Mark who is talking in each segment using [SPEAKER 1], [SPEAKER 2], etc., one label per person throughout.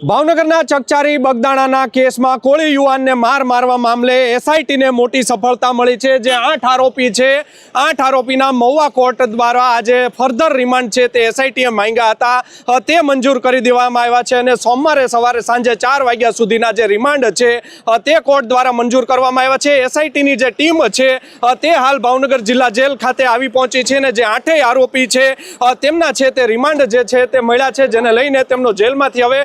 [SPEAKER 1] ભાવનગરના ચકચારી બગદાણાના કેસમાં કોળી યુવાનને મારવા મામલે એસઆઈટીને મોટી સફળતા મળી છે। જે 8 આરોપી છે, 8 આરોપીના મહુવા કોર્ટ દ્વારા આજે ફર્ધર રિમાન્ડ છે તે એસઆઈટીએ માંગ્યા હતા, તે મંજૂર કરી દેવામાં આવ્યા છે અને સોમવારે સવારે સાંજે 4 વાગ્યા સુધીના જે રિમાન્ડ છે તે કોર્ટ દ્વારા મંજૂર કરવામાં આવ્યા છે। એસઆઈટીની જે ટીમ છે તે હાલ ભાવનગર જિલ્લા જેલ ખાતે આવી પહોંચી છે અને જે 8 આરોપી છે તેમના છે તે રિમાન્ડ જે છે તે મળ્યા છે, જેને લઈને તેમનો જેલમાંથી હવે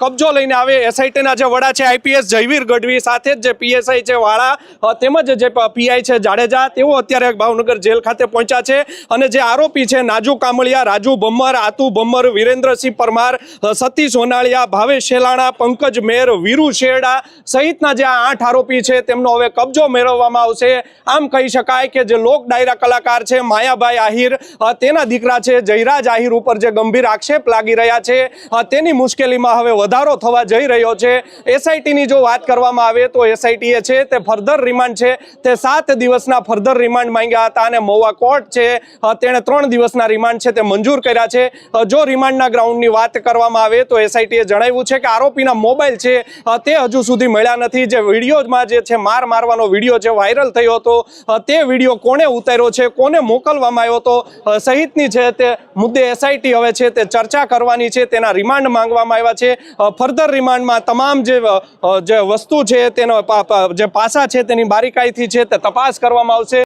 [SPEAKER 1] કબજો લઈને આવે એસઆઈટીના જે વડા છે આઈપીએસ જયવીર ગઢવી, સાથે જ જે પીએસઆઈ છે વાળા તેમજ જે પીઆઈ છે જાડેજા, તેઓ અત્યારે ભાવનગર જેલ ખાતે પહોંચ્યા છે। અને જે આરોપી છે નાજુ કામળિયા, રાજુ ભમ્મર, આતુ ભમ્મર, વિરેન્દ્રસિંહ પરમાર, સતીશ સોનાળિયા, ભાવેશ શેલાણા, પંકજ મેર, વીરુ શેરડા સહિતના જે 8 આરોપી છે તેમનો હવે કબજો મેળવવામાં આવશે। આમ કહી શકાય કે જે લોક ડાયરા કલાકાર છે માયાભાઈ આહિર, તેના દીકરા છે જયરાજ આહિર ઉપર જે ગંભીર આક્ષેપ લાગી રહ્યા છે તેની મુશ્કેલીમાં હવે વધારો થવા જઈ રહ્યો છે। એસઆઈટીની જો વાત કરવામાં આવે તો એસઆઈટીએ છે તે ફર્ધર રિમાન્ડ છે તે 7 દિવસના ફર્ધર રિમાન્ડ માંગ્યા હતા અને મહુવા કોર્ટ છે તેણે 3 દિવસના રિમાન્ડ છે તે મંજૂર કર્યા છે। જો રિમાન્ડના ગ્રાઉન્ડની વાત કરવામાં આવે તો એસઆઈટીએ જણાવ્યું છે કે આરોપીના મોબાઈલ છે તે હજુ સુધી મળ્યા નથી। જે વિડીયોમાં જે છે મારવાનો વિડીયો જે વાયરલ થયો હતો તે વિડીયો કોણે ઉતાર્યો છે, કોને મોકલવામાં આવ્યો હતો સહિતની છે તે મુદ્દે એસઆઈટી હવે છે તે ચર્ચા કરવાની છે, તેના રિમાન્ડ માંગવામાં આવ્યા છે। ફર્ધર રિમાન્ડમાં તમામ જે વસ્તુ છે તેનો જે પાસા છે તેની બારીકાઈથી છે તે તપાસ કરવામાં આવશે।